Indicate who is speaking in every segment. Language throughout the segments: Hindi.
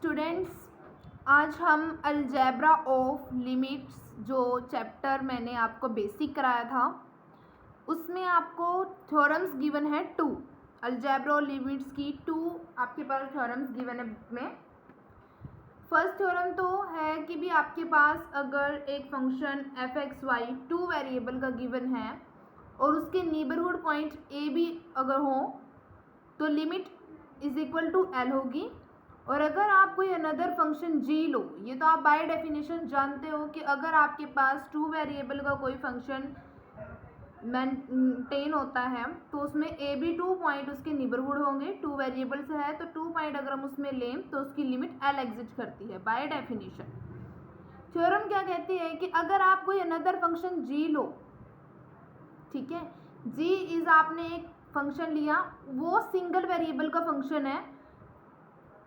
Speaker 1: स्टूडेंट्स, आज हम अलजेब्रा ऑफ लिमिट्स जो चैप्टर मैंने आपको बेसिक कराया था उसमें आपको थ्योरम्स गिवन है 2। अलजेब्रा ऑफ लिमिट्स की 2 आपके पास थ्योरम्स गिवन है बुक में। फर्स्ट थ्योरम तो है कि भी आपके पास अगर एक function F X Y 2 variable का गिवन है और उसके नेबरहुड पॉइंट ए भी अगर हो तो limit is equal to L होगी। और अगर आप कोई अनदर फंक्शन जी लो, ये तो आप बाय डेफिनेशन जानते हो कि अगर आपके पास 2 वेरिएबल का कोई फंक्शन मेंटेन होता है तो उसमें ए बी 2 पॉइंट उसके नेबरहुड होंगे। 2 वेरिएबल्स है तो 2 पॉइंट अगर हम उसमें लें तो उसकी लिमिट एल एग्जिस्ट करती है बाय डेफिनेशन। थ्योरम क्या कहती है कि अगर आप कोई अनदर फंक्शन जी लो, ठीक है, जी इज आपने एक फंक्शन लिया, वो सिंगल वेरिएबल का फंक्शन है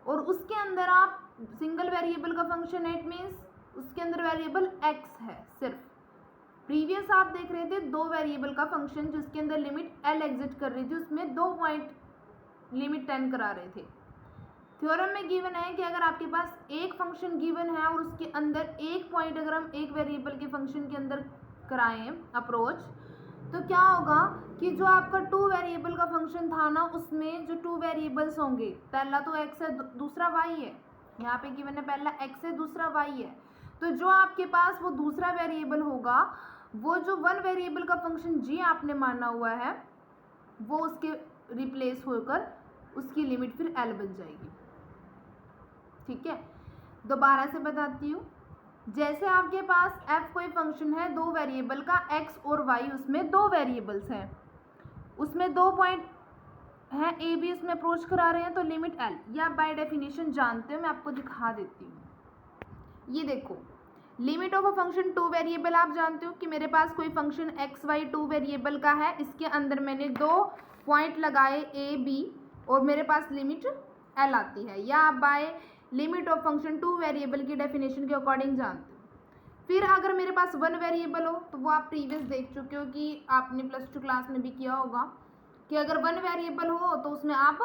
Speaker 1: और उसके अंदर आप सिंगल वेरिएबल का फंक्शन है, इट मीन्स उसके अंदर वेरिएबल एक्स है सिर्फ। प्रीवियस आप देख रहे थे 2 वेरिएबल का फंक्शन जिसके अंदर लिमिट एल एग्जिस्ट कर रही थी, उसमें 2 पॉइंट लिमिट 10 करा रहे थे। थ्योरम में गिवन है कि अगर आपके पास एक फंक्शन गिवन है और उसके अंदर एक पॉइंट अगर हम एक वेरिएबल के फंक्शन के अंदर कराएं अप्रोच, तो क्या होगा कि जो आपका 2 वेरिएबल का फंक्शन था ना, उसमें जो 2 वेरिएबल्स होंगे, पहला तो x है दूसरा y है, यहाँ पे गिवन है पहला x है दूसरा y है, तो जो आपके पास वो दूसरा वेरिएबल होगा वो जो 1 वेरिएबल का फंक्शन g आपने माना हुआ है वो उसके रिप्लेस होकर उसकी लिमिट फिर l बन जाएगी। ठीक है, दोबारा से बताती हूँ। जैसे आपके पास f कोई फंक्शन है 2 वेरिएबल का, x और y उसमें 2 वेरिएबल्स हैं, उसमें 2 पॉइंट हैं ए बी उसमें अप्रोच करा रहे हैं तो लिमिट एल, या बाय डेफिनेशन जानते हो, मैं आपको दिखा देती हूँ। ये देखो, limit of a function 2 variable आप जानते हो कि मेरे पास कोई फंक्शन एक्स वाई 2 वेरिएबल का है, इसके अंदर मैंने 2 पॉइंट लगाए ए बी और मेरे पास लिमिट एल आती है, या आप by limit of function 2 variable की डेफिनेशन के अकॉर्डिंग जानते हो। फिर अगर मेरे पास 1 वेरिएबल हो तो वो आप प्रीवियस देख चुके हो कि आपने +2 क्लास में भी किया होगा कि अगर 1 वेरिएबल हो तो उसमें आप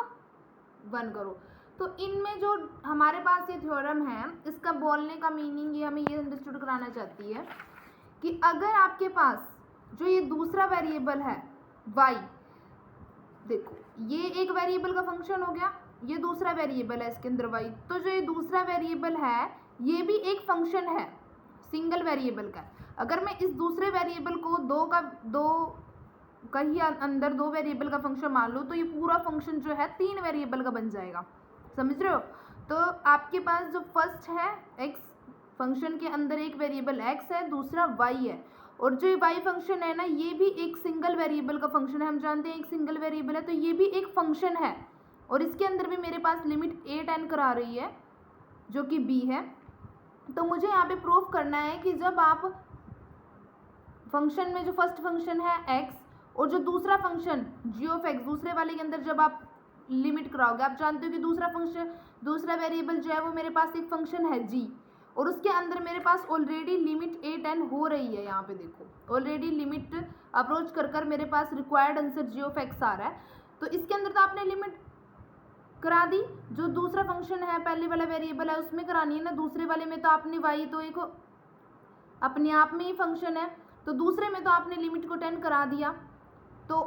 Speaker 1: 1 करो। तो इनमें जो हमारे पास ये थ्योरम है, इसका बोलने का मीनिंग ये हमें ये अंडरस्टूड कराना चाहती है कि अगर आपके पास जो ये दूसरा वेरिएबल है y, देखो ये एक वेरिएबल का फंक्शन हो गया, ये दूसरा वेरिएबल है इसके अंदर y, तो जो ये दूसरा वेरिएबल है ये भी एक फंक्शन है सिंगल वेरिएबल का। अगर मैं इस दूसरे वेरिएबल को दो कहीं अंदर 2 वेरिएबल का फंक्शन मान लो तो ये पूरा फंक्शन जो है 3 वेरिएबल का बन जाएगा, समझ रहे हो। तो आपके पास जो फर्स्ट है x फंक्शन के अंदर एक वेरिएबल x है, दूसरा y है, और जो y फंक्शन है ना ये भी एक सिंगल वेरिएबल का फंक्शन है, हम जानते हैं एक सिंगल वेरिएबल है तो ये भी एक फंक्शन है, और इसके अंदर भी मेरे पास लिमिट a 10 करा रही है जो कि b है। तो मुझे यहाँ पे प्रूफ करना है कि जब आप फंक्शन में जो फर्स्ट फंक्शन है x और जो दूसरा फंक्शन g ऑफ x दूसरे वाले के अंदर जब आप लिमिट कराओगे, आप जानते हो कि दूसरा वेरिएबल जो है वो मेरे पास एक फंक्शन है g, और उसके अंदर मेरे पास ऑलरेडी लिमिट a 10 हो रही है। यहाँ पे देखो ऑलरेडी लिमिट अप्रोच कर मेरे पास required answer g of x आ रहा है, तो इसके अंदर तो आपने लिमिट करा दी। जो दूसरा फंक्शन है पहले वाला वेरिएबल है उसमें करानी है ना, दूसरे वाले में तो आपने y तो एक अपने आप में ही फंक्शन है, तो दूसरे में तो आपने लिमिट को 10 करा दिया, तो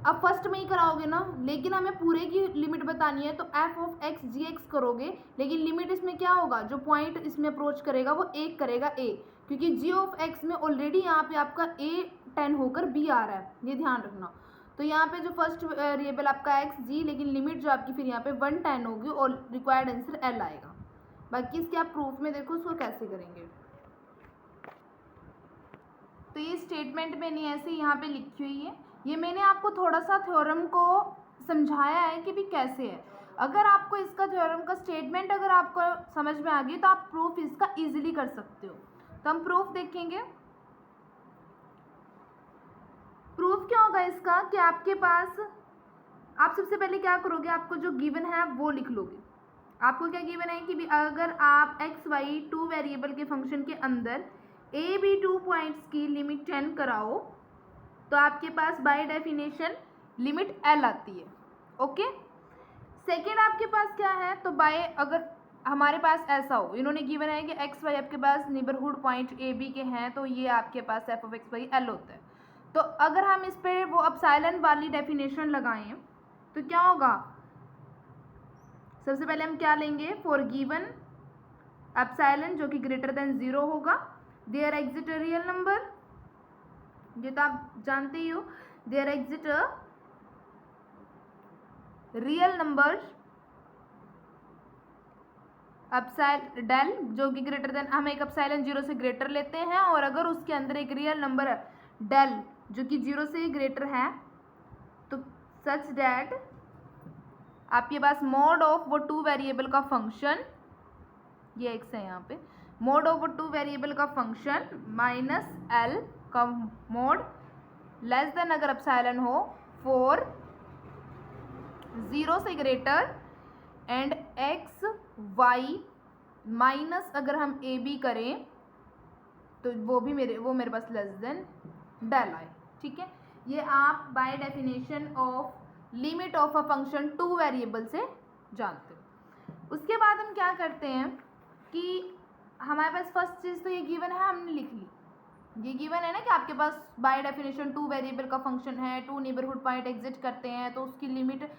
Speaker 1: अब फर्स्ट में ही कराओगे ना, लेकिन हमें पूरे की लिमिट बतानी है तो f of x G X करोगे, लेकिन लिमिट इसमें क्या होगा, जो पॉइंट इसमें अप्रोच करेगा वो एक करेगा a, क्योंकि g ऑफ x में ऑलरेडी यहाँ पे आपका a 10 होकर b आ रहा है, ये ध्यान रखना। तो यहाँ पे जो फर्स्ट वेरिएबल आपका x g, लेकिन लिमिट जो आपकी फिर यहाँ पे 1 10 होगी और रिक्वायर्ड आंसर l आएगा। बाकी इसके आप प्रूफ में देखो उसको कैसे करेंगे। तो ये स्टेटमेंट मैंने ऐसे यहाँ पे लिखी हुई है, ये मैंने आपको थोड़ा सा थ्योरम को समझाया है कि भी कैसे है। अगर आपको इसका थ्योरम का स्टेटमेंट अगर आपको समझ में आ गई तो आप प्रूफ इसका इजीली कर सकते हो। तो हम प्रूफ देखेंगे। प्रूफ क्या होगा इसका कि आपके पास आप सबसे पहले क्या करोगे, आपको जो गिवन है आप वो लिख लोगे। आपको क्या गिवन है कि भी अगर आप एक्स वाई 2 वेरिएबल के फंक्शन के अंदर ए बी 2 पॉइंट्स की लिमिट 10 कराओ तो आपके पास बाय डेफिनेशन लिमिट एल आती है। ओके, सेकेंड आपके पास क्या है, तो बाय अगर हमारे पास ऐसा हो, इन्होंने गिवन है कि एक्स वाई आपके पास नेबरहुड पॉइंट ए बी के हैं, तो ये आपके पास F of x Y L होता है। तो अगर हम इस पर वो एप्सिलॉन वाली डेफिनेशन लगाएं तो क्या होगा, सबसे पहले हम क्या लेंगे, फॉर गिवन एप्सिलॉन जो कि ग्रेटर देन 0 होगा, there exist a real number, ये तो आप जानते ही हो, there exist a real number epsilon del जो कि ग्रेटर देन, हम एक एप्सिलॉन 0 से ग्रेटर लेते हैं और अगर उसके अंदर एक रियल नंबर डेल जो कि 0 से ग्रेटर है तो सच डैट आपके पास मोड ऑफ वो टू वेरिएबल का फंक्शन, ये एक्स है यहाँ पे, मोड ऑफ वो टू वेरिएबल का फंक्शन माइनस एल का मोड लेस देन अगर एप्सिलॉन हो फॉर 0 से greater and X Y minus अगर हम ए बी करें तो वो मेरे पास लेस देन डेल आए। ठीक है, ये आप by definition of limit of a function two variable से जानते हो। उसके बाद हम क्या करते हैं कि हमारे पास फर्स्ट चीज़ तो ये गिवन है, हमने लिख ली, ये गिवन है ना कि आपके पास बाय डेफिनेशन टू वेरिएबल का फंक्शन है, टू नेबरहुड पॉइंट एग्जिट करते हैं तो उसकी लिमिट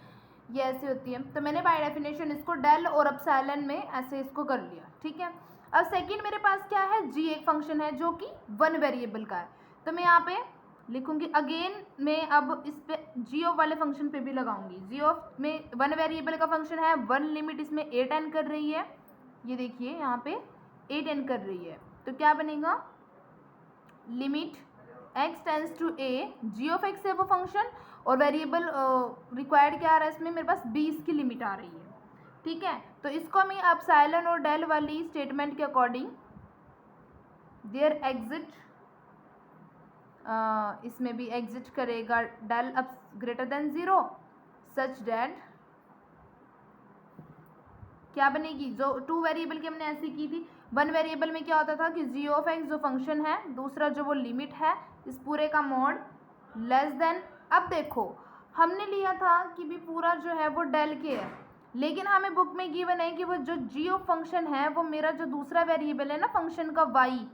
Speaker 1: ये ऐसे होती है, तो मैंने बाय डेफिनेशन इसको डेल और एप्सिलॉन में ऐसे इसको कर लिया। ठीक है, अब सेकंड मेरे पास क्या है, जी एक फंक्शन है जो कि वन वेरिएबल का है, तो मैं यहाँ पे लिखूंगी अगेन, मैं अब इस पे जी ऑफ वाले फंक्शन पे भी लगाऊंगी, जी ऑफ में वन वेरिएबल का फंक्शन है, वन लिमिट इसमें ए टेन कर रही है, ये देखिए यहाँ पे ए टेन कर रही है, तो क्या बनेगा, limit x tends to A G of X है वो फंक्शन, और वेरिएबल रिक्वायर्ड क्या आ रहा है इसमें, मेरे पास 20 की लिमिट आ रही है। ठीक है, तो इसको मैं एप्सिलॉन और डेल वाली स्टेटमेंट के अकॉर्डिंग देयर एग्जिट, इसमें भी एग्जिट करेगा डेल अब ग्रेटर देन 0 सच डैट क्या बनेगी, जो टू वेरिएबल की हमने ऐसी की थी, वन वेरिएबल में क्या होता था कि जी ऑफ एक्स जो फंक्शन है, दूसरा जो वो लिमिट है इस पूरे का मॉड लेस देन, अब देखो हमने लिया था कि भी पूरा जो है वो डेल के है, लेकिन हमें बुक में गिवन है कि वो जो जी ऑफ फंक्शन है वो मेरा जो दूसरा वेरिएबल है ना फंक्शन का वाई,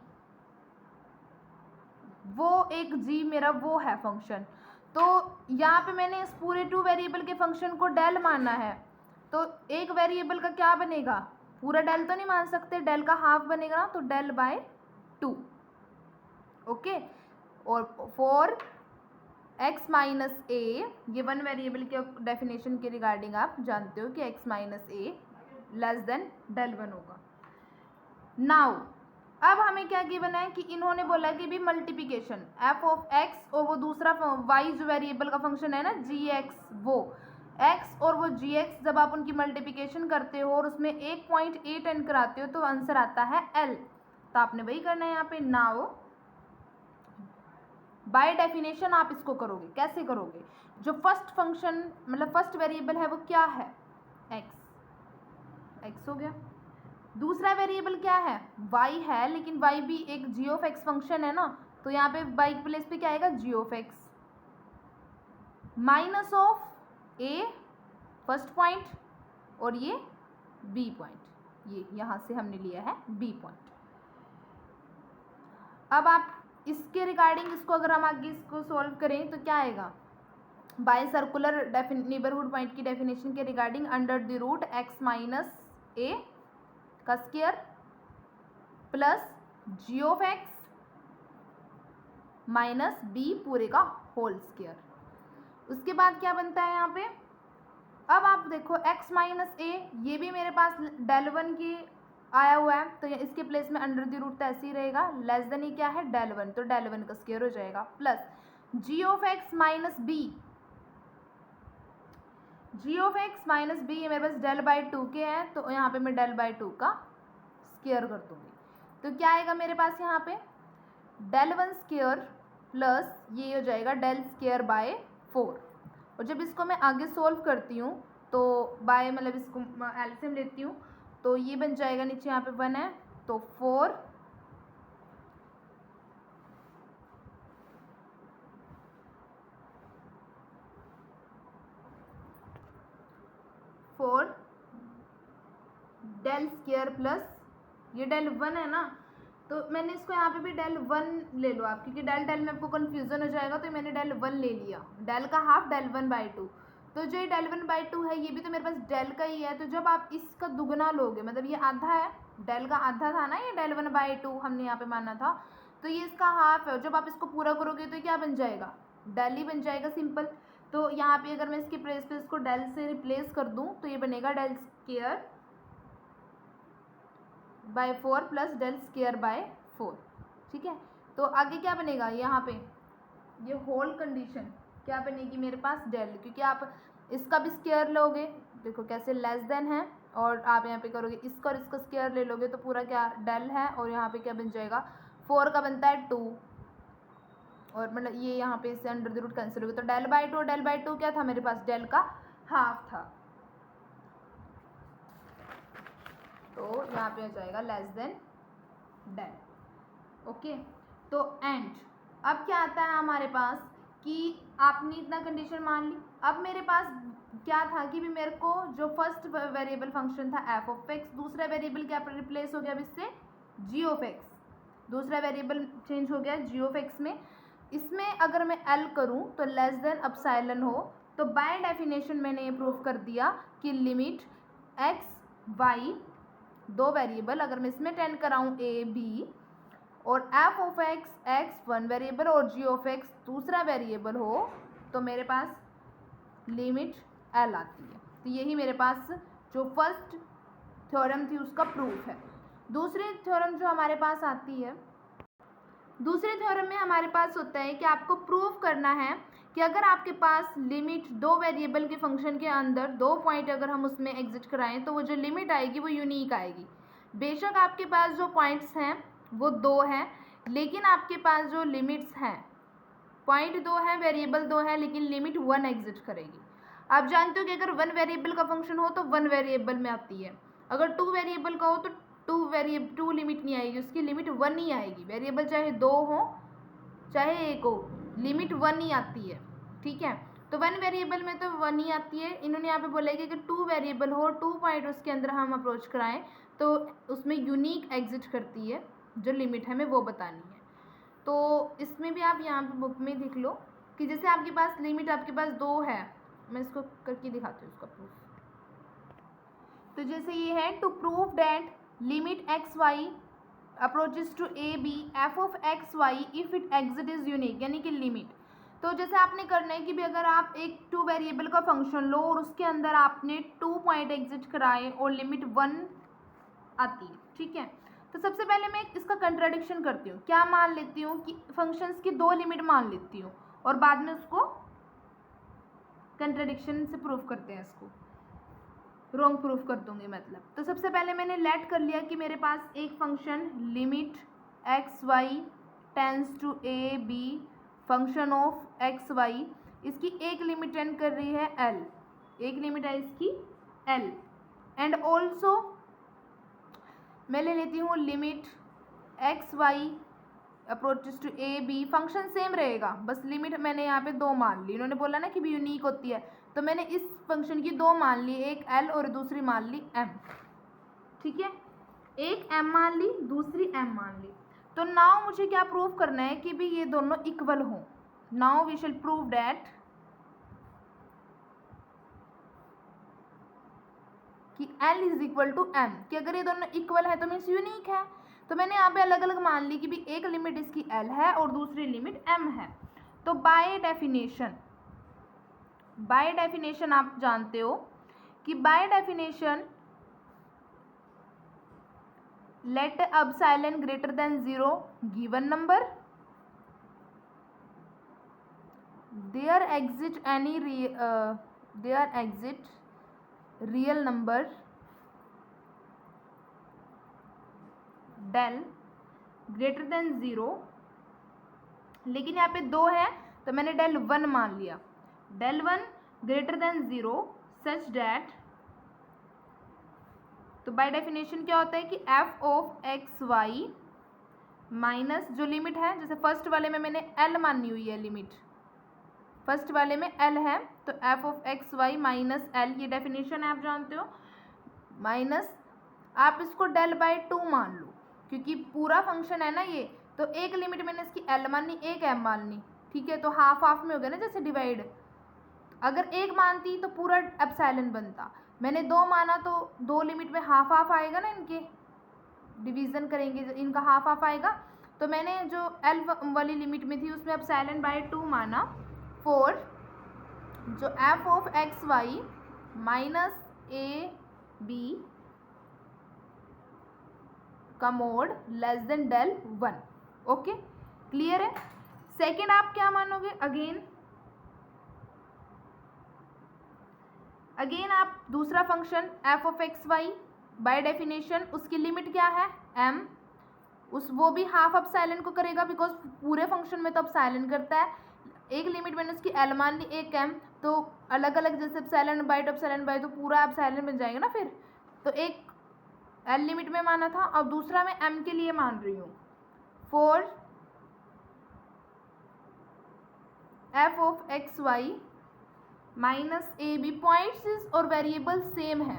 Speaker 1: वो एक जी मेरा वो है फंक्शन, तो यहाँ पे मैंने इस पूरे टू वेरिएबल के फंक्शन को डेल माना है, तो एक वेरिएबल का क्या बनेगा, पूरा डेल तो नहीं मान सकते, डेल का हाफ बनेगा ना, तो डेल बाय 2। ओके, और फॉर x माइनस ए, ये वन वेरिएबल के डेफिनेशन के रिगार्डिंग आप जानते हो कि x माइनस ए लेस देन डेल वन होगा। नाउ अब हमें क्या गिवन है कि इन्होंने बोला कि भी मल्टीप्लिकेशन f ऑफ x और वो दूसरा y जो वेरिएबल का फंक्शन है ना जी एक्स, वो x और वो जी एक्स जब आप उनकी मल्टीप्लिकेशन करते हो और उसमें 1.8 एन कराते हो तो आंसर आता है l, तो आपने वही करना है यहाँ पे। नाउ बाय डेफिनेशन आप इसको करोगे, कैसे करोगे, जो फर्स्ट फंक्शन मतलब फर्स्ट वेरिएबल है वो क्या है, x हो गया, दूसरा वेरिएबल क्या है, y है, लेकिन y भी एक जी ऑफ एक्स फंक्शन है ना, तो यहाँ पे y के प्लेस पे क्या आएगा, G of X minus of a first point और ये b पॉइंट, ये यहाँ से हमने लिया है b पॉइंट। अब आप इसके रिगार्डिंग इसको अगर हम आगे इसको सॉल्व करें तो क्या आएगा, बाय सर्कुलर नेबरहुड पॉइंट की डेफिनेशन के regarding under the root x minus A का square plus G of X minus B पूरे का होल स्क्वायर। उसके बाद क्या बनता है यहाँ पे, अब आप देखो x माइनस ए, ये भी मेरे पास डेल वन की आया हुआ है, तो इसके प्लेस में अंडर द रूट तो ऐसे ही रहेगा, लेस देन ही क्या है डेल वन, तो डेल वन का स्क्वायर हो जाएगा, plus G of X minus B, G of X minus B ये मेरे पास डेल बाई 2 के हैं, तो यहाँ पे मैं डेल बाई 2 का स्क्वायर कर दूंगी, तो क्या आएगा मेरे पास यहाँ पे डेल वन स्क्वायर प्लस ये हो जाएगा डेल स्क्वायर बाय 4, और जब इसको मैं आगे सोल्व करती हूँ तो बाय मतलब इसको एलसीएम लेती हूँ तो ये बन जाएगा, नीचे यहाँ पे 1 है तो 4 डेल डेल स्क्वायर प्लस ये डेल 1 है ना, तो मैंने इसको यहाँ पे भी डेल 1 ले लो आप, क्योंकि डेल डेल में आपको कन्फ्यूज़न हो जाएगा, तो मैंने डेल 1 ले लिया, डेल का हाफ डेल 1/2। तो जो ये डेल 1/2 है ये भी तो मेरे पास डेल का ही है, तो जब आप इसका दुगना लोगे, मतलब ये आधा है, डेल का आधा था ना, ये डेल 1/2 हमने यहाँ पे माना था, तो ये इसका हाफ है। जब आप इसको पूरा करोगे तो क्या बन जाएगा, डेल ही बन जाएगा, सिंपल। तो यहाँ पे अगर मैं इसके प्लेस पे इसको डेल से रिप्लेस कर दूँ तो ये बनेगा del square by 4 plus del square by 4, ठीक है। तो आगे क्या बनेगा, यहाँ पे ये होल कंडीशन क्या बनेगी मेरे पास, डेल, क्योंकि आप इसका भी स्क्वायर लोगे, देखो कैसे लेस देन है, और आप यहाँ पे करोगे इसका और इसका स्क्वायर ले लोगे तो पूरा क्या डेल है, और यहाँ पे क्या बन जाएगा 4 का बनता है 2, और मतलब ये यहाँ पे इससे अंडर द रूट कैंसिल हो गया, तो डेल/2 और डेल/2 क्या था मेरे पास, डेल का हाफ था, तो यहाँ पे आ जाएगा लेस देन डेल। ओके, तो एंड अब क्या आता है हमारे पास कि आपने इतना कंडीशन मान ली। अब मेरे पास क्या था कि भी मेरे को जो फर्स्ट वेरिएबल फंक्शन था f(x), दूसरा वेरिएबल क्या रिप्लेस हो गया अब इससे g(x), दूसरा वेरिएबल चेंज हो गया g(x) में। इसमें अगर मैं l करूं तो लेस देन एप्सिलॉन हो, तो बाय डेफिनेशन मैंने ये प्रूव कर दिया कि लिमिट x y दो वेरिएबल, अगर मैं इसमें टेंड कराऊँ a b, और f(x) x वन वेरिएबल और g(x) दूसरा वेरिएबल हो, तो मेरे पास लिमिट l आती है। तो यही मेरे पास जो फर्स्ट थ्योरम थी उसका प्रूफ है। दूसरी थ्योरम जो हमारे पास आती है, दूसरे थ्योरम में हमारे पास होता है कि आपको प्रूफ करना है कि अगर आपके पास लिमिट दो वेरिएबल के फंक्शन के अंदर दो पॉइंट अगर हम उसमें एग्जिट कराएं तो वो जो लिमिट आएगी वो यूनिक आएगी। बेशक आपके पास जो पॉइंट्स हैं वो दो हैं, लेकिन आपके पास जो लिमिट्स हैं, पॉइंट दो है, वेरिएबल दो है, लेकिन लिमिट 1 एग्जिट करेगी। आप जानते हो कि अगर 1 वेरिएबल का फंक्शन हो तो 1 वेरिएबल में आती है, अगर 2 वेरिएबल का हो तो 2 लिमिट नहीं आएगी, उसकी लिमिट 1 ही आएगी। वेरिएबल चाहे 2 हो चाहे 1 हो, लिमिट 1 ही आती है, ठीक है। तो 1 वेरिएबल में तो 1 ही आती है। इन्होंने यहाँ पे बोला है कि अगर 2 वेरिएबल हो, 2 पॉइंट उसके अंदर हम अप्रोच कराएं तो उसमें यूनिक एग्जिट करती है, जो लिमिट हमें वो बतानी है। तो इसमें भी आप यहाँ पे बुक में देख लो कि जैसे आपके पास लिमिट आपके पास 2 है, मैं इसको करके दिखाती हूँ उसका प्रूफ। तो जैसे ये है, to prove that limit x y approaches to a b f(x, y) if it exist is unique, यानी कि लिमिट। तो जैसे आपने करना है कि भी अगर आप एक 2 वेरिएबल का फंक्शन लो और उसके अंदर आपने 2 पॉइंट एग्जिट कराए और लिमिट 1 आती है, ठीक है। तो सबसे पहले मैं इसका कंट्राडिक्शन करती हूँ, क्या मान लेती हूँ कि फंक्शंस की 2 लिमिट मान लेती हूँ और बाद में उसको कंट्राडिक्शन से प्रूफ करते हैं, इसको रॉन्ग प्रूफ कर दूंगी मतलब। तो सबसे पहले मैंने लेट कर लिया कि मेरे पास एक function limit x y tends to a b function of x y, इसकी एक लिमिट टेंड कर रही है एल, एक लिमिट है इसकी एल, एंड ऑल्सो मैं ले लेती हूँ limit x y approaches to a b, function same रहेगा, बस लिमिट मैंने यहाँ पे 2 मान ली। इन्होंने बोला ना कि भी यूनिक होती है, तो मैंने इस फंक्शन की 2 मान ली, एक एल और दूसरी मान ली एम, ठीक है। एक एम मान ली, दूसरी एम मान ली। तो नाउ मुझे क्या प्रूव करना है कि भी ये दोनों इक्वल हों। Now we shall prove that कि L is equal to M, कि अगर ये दोनों इक्वल है तो मीन्स यूनिक है। तो मैंने यहाँ पे अलग अलग मान ली कि भी एक लिमिट इसकी L है और दूसरी लिमिट M है। तो बाय डेफिनेशन आप जानते हो कि by definition let epsilon greater than 0 given number, there exist real number del greater than 0, लेकिन यहाँ पे 2 है तो मैंने डेल 1 मान लिया, del 1 greater than 0 such that, तो बाय डेफिनेशन क्या होता है कि f(x, y) माइनस जो लिमिट है, जैसे फर्स्ट वाले में मैंने l मानी हुई है, लिमिट फर्स्ट वाले में l है, तो f(x, y) माइनस l, ये डेफिनेशन है आप जानते हो, माइनस आप इसको डेल बाय 2 मान लो, क्योंकि पूरा फंक्शन है ना ये, तो एक लिमिट मैंने इसकी एल माननी, एक एम माननी, ठीक है। तो हाफ हाफ में हो गया ना जैसे डिवाइड, अगर एक मानती तो पूरा एप्सिलॉन बनता, मैंने 2 माना तो 2 लिमिट में हाफ हाफ आएगा ना, इनके डिवीज़न करेंगे इनका हाफ हाफ आएगा। तो मैंने जो एल वाली लिमिट में थी उसमें एप्सिलॉन बाय 2 माना फॉर जो F of x Y minus A B का mod less than del 1। Okay, clear है। सेकेंड आप क्या मानोगे, अगेन आप दूसरा function F of x Y by definition उसकी लिमिट क्या है m, वो भी हाफ एप्सिलॉन को करेगा बिकॉज पूरे फंक्शन में तो एप्सिलॉन करता है। एक लिमिट मैंने उसकी एल मान ली, एक m, तो अलग अलग जैसे एप्सिलॉन बाय तो पूरा एप्सिलॉन बन जाएगा ना फिर। तो एक एल लिमिट में माना था और दूसरा मैं m के लिए मान रही हूँ for f of x Y minus A b. Points और वेरिएबल सेम है,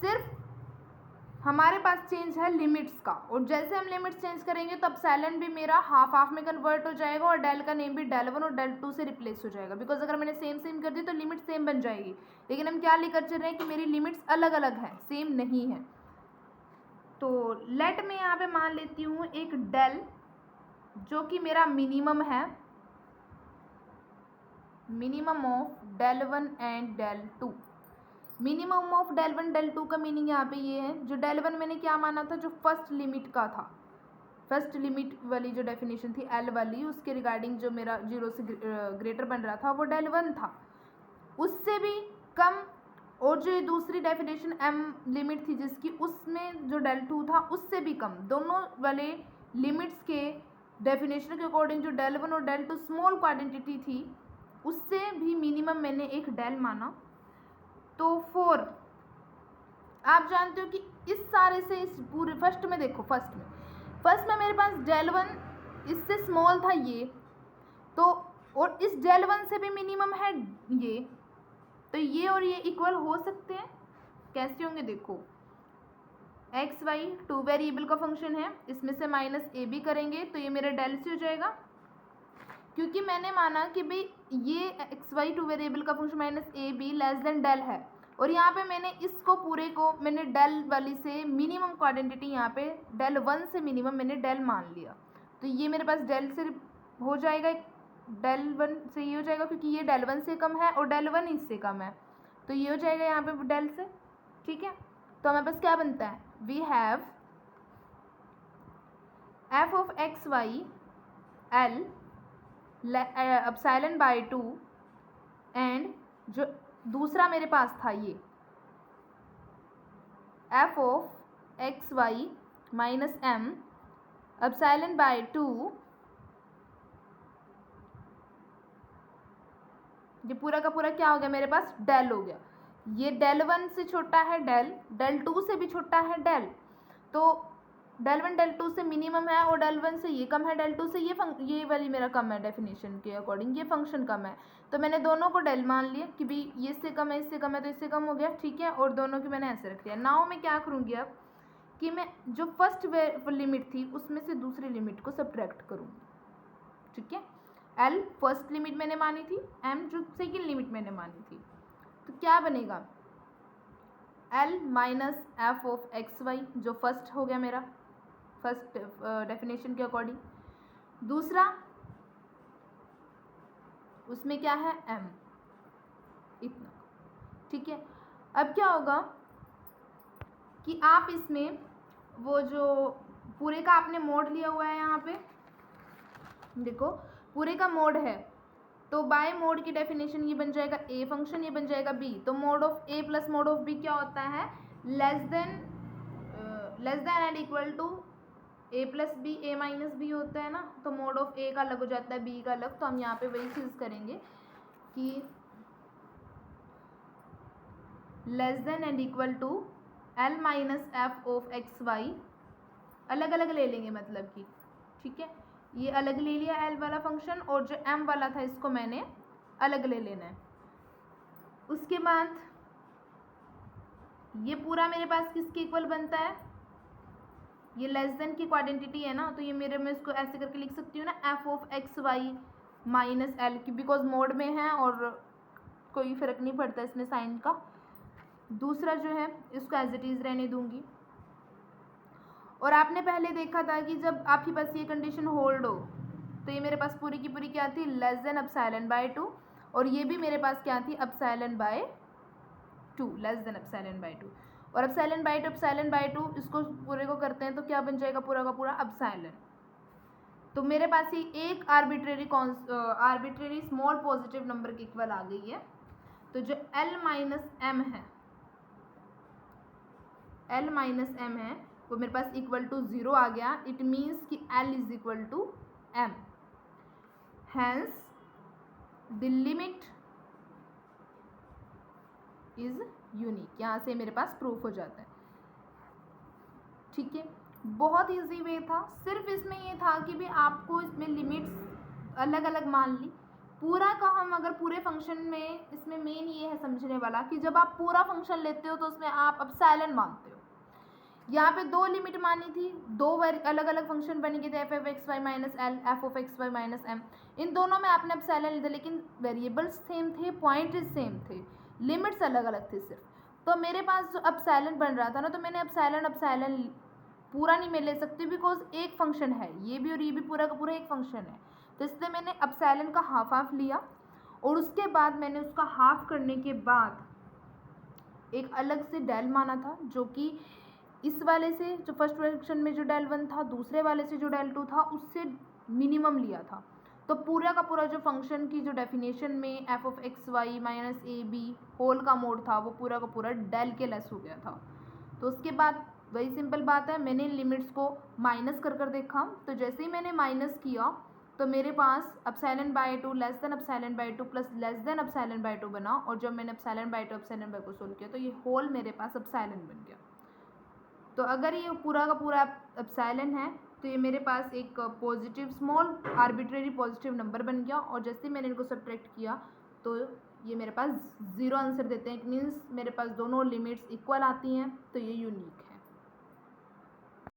Speaker 1: सिर्फ हमारे पास चेंज है लिमिट्स का, और जैसे हम लिमिट्स चेंज करेंगे तो एप्सिलॉन भी मेरा हाफ हाफ में कन्वर्ट हो जाएगा और डेल का नेम भी डेल 1 और डेल 2 से रिप्लेस हो जाएगा, बिकॉज अगर मैंने सेम कर दी तो लिमिट सेम बन जाएगी। लेकिन हम क्या लेकर चल रहे हैं कि मेरी लिमिट्स अलग अलग हैं, सेम नहीं है। तो लेट मैं यहाँ पे मान लेती हूँ एक डेल जो कि मेरा मिनिमम है, minimum of del 1 and del 2। Minimum of del 1 del 2 का मीनिंग यहाँ पे ये है, जो डेल 1 मैंने क्या माना था, जो फर्स्ट लिमिट का था, फर्स्ट लिमिट वाली जो डेफिनेशन थी एल वाली, उसके रिगार्डिंग जो मेरा 0 से ग्रेटर बन रहा था वो डेल 1 था, उससे भी कम। और जो ये दूसरी डेफिनेशन एम लिमिट थी जिसकी, उसमें जो डेल 2 था उससे भी कम। दोनों वाले लिमिट्स के डेफिनेशन के अकॉर्डिंग जो डेल 1 और डेल 2 स्मॉल क्वांटिटी थी उससे भी मिनिमम मैंने एक डेल माना। तो 4 आप जानते हो कि इस सारे से इस पूरे फर्स्ट में देखो, फर्स्ट में मेरे पास डेल 1 इससे स्मॉल था ये, तो और इस डेल 1 से भी मिनिमम है ये, तो ये और ये इक्वल हो सकते हैं। कैसे होंगे देखो, एक्स वाई 2 वेरिएबल का फंक्शन है, इसमें से माइनस ए बी करेंगे तो ये मेरा डेल से हो जाएगा, क्योंकि मैंने माना कि भाई ये एक्स वाई 2 वेरिएबल का फंक्शन माइनस ए बी लेस देन डेल है, और यहाँ पे मैंने इसको पूरे को मैंने डेल वाली से मिनिमम क्वांटिटी यहाँ पे डेल 1 से मिनिमम मैंने डेल मान लिया, तो ये मेरे पास डेल से हो जाएगा, डेल 1 से ये हो जाएगा क्योंकि ये डेल 1 से कम है और डेल 1 इससे कम है, तो ये हो जाएगा यहाँ पे डेल से। ठीक है, तो हमारे पास क्या बनता है, we have f of x Y L epsilon by 2 and जो दूसरा मेरे पास था ये f of x Y minus M epsilon by 2, ये पूरा का पूरा क्या हो गया मेरे पास, डेल हो गया। ये डेल 1 से छोटा है डेल 2 से भी छोटा है डेल, तो डेल 1 डेल 2 से मिनिमम है और डेल 1 से ये कम है, डेल 2 से ये वाली मेरा कम है, डेफिनेशन के अकॉर्डिंग ये फंक्शन कम है, तो मैंने दोनों को डेल मान लिया कि भाई ये इससे कम है, इससे कम है, तो इससे कम हो गया। ठीक है, और दोनों की मैंने ऐसे रख दिया। नाउ मैं क्या करूँगी अब कि मैं जो फर्स्ट लिमिट थी उसमें से दूसरी लिमिट को सब्ट्रैक्ट करूँगी। ठीक है, एल फर्स्ट लिमिट मैंने मानी थी, एम जो सेकेंड लिमिट मैंने मानी थी, तो क्या बनेगा, L minus f of x y जो फर्स्ट हो गया मेरा फर्स्ट डेफिनेशन के अकॉर्डिंग, दूसरा उसमें क्या है m, इतना। ठीक है, अब क्या होगा कि आप इसमें वो जो पूरे का आपने मोड लिया हुआ है, यहाँ पे देखो पूरे का मोड है, तो बाय मोड की डेफिनेशन ये बन जाएगा a फंक्शन, ये बन जाएगा b, तो mod of a plus mod of b क्या होता है, less than and equal to a plus b a minus b होता है ना, तो मोड ऑफ a का अलग हो जाता है, b का अलग, तो हम यहाँ पे वही चीज़ करेंगे कि less than and equal to L minus f of x y, अलग अलग ले लेंगे मतलब कि। ठीक है, ये अलग ले लिया एल वाला फंक्शन, और जो एम वाला था इसको मैंने अलग ले लेना है। उसके बाद ये पूरा मेरे पास किसके इक्वल बनता है, ये लेस देन की क्वाड्रेंटिटी है ना, तो ये मेरे मैं इसको ऐसे करके लिख सकती हूँ ना, f of x Y minus L की, बिकॉज मोड में है और कोई फ़र्क नहीं पड़ता इसमें साइन का। दूसरा जो है इसको एज इट इज़ रहने दूंगी। और आपने पहले देखा था कि जब आपके पास ये कंडीशन होल्ड हो तो ये मेरे पास पूरी की पूरी क्या थी, लेस देन एप्सिलॉन बाय 2, और ये भी मेरे पास क्या थी, epsilon by 2, less than epsilon by 2। और एप्सिलॉन बाय 2 इसको पूरे को करते हैं तो क्या बन जाएगा, पूरा का पूरा एप्सिलॉन। तो मेरे पास ही एक आर्बिट्रेरी स्मॉल पॉजिटिव नंबर की इक्वल आ गई है। तो जो L माइनस एम है, L माइनस एम है वो मेरे पास इक्वल टू 0 आ गया। इट मीन्स कि L is equal to M, hence the limit is unique. यहाँ से मेरे पास प्रूफ हो जाता है। ठीक है, बहुत इजी वे था। सिर्फ इसमें ये था कि भी आपको इसमें लिमिट्स अलग अलग मान ली। पूरा का हम अगर पूरे फंक्शन में, इसमें मेन ये है समझने वाला कि जब आप पूरा फंक्शन लेते हो तो उसमें आप एप्सिलॉन मानते हो। यहाँ पे दो लिमिट मानी थी, दो अलग अलग फंक्शन बन गए थे, F of x Y minus L, F of x Y minus M. इन दोनों में आपने एप्सिलॉन लिया, लेकिन वेरिएबल्स सेम थे, पॉइंट सेम थे, लिमिट्स अलग अलग थे सिर्फ। तो मेरे पास जो एप्सिलॉन बन रहा था ना, तो मैंने एप्सिलॉन पूरा नहीं मैं ले सकती बिकॉज एक फंक्शन है ये भी और ये भी पूरा का पूरा एक फंक्शन है। तो इसलिए मैंने एप्सिलॉन का हाफ हाफ लिया, और उसके बाद मैंने उसका हाफ करने के बाद एक अलग से डेल माना था, जो कि इस वाले से, जो फर्स्ट फ्रैक्शन में जो डेल 1 था, दूसरे वाले से जो डेल 2 था, उससे मिनिमम लिया था। तो पूरा का पूरा जो फंक्शन की जो डेफिनेशन में f of x Y minus A b whole का मोड था, वो पूरा का पूरा डेल के लेस हो गया था। तो उसके बाद वही सिंपल बात है, मैंने लिमिट्स को माइनस कर कर देखा। तो जैसे ही मैंने माइनस किया तो मेरे पास epsilon by 2 less than epsilon by 2 plus less than epsilon by 2 बना, और जब मैंने एप्सिलॉन बाय 2 एप्सिलॉन बाय को सोल्व किया तो ये होल मेरे पास एप्सिलॉन बन गया। तो अगर ये पूरा का पूरा एप्सिलॉन है तो ये मेरे पास एक positive small arbitrary positive number बन गया, और जैसे ही मैंने इनको सब्ट्रैक्ट किया तो ये मेरे पास 0 आंसर देते हैं। इट मीन्स मेरे पास दोनों लिमिट्स इक्वल आती हैं, तो ये यूनिक है।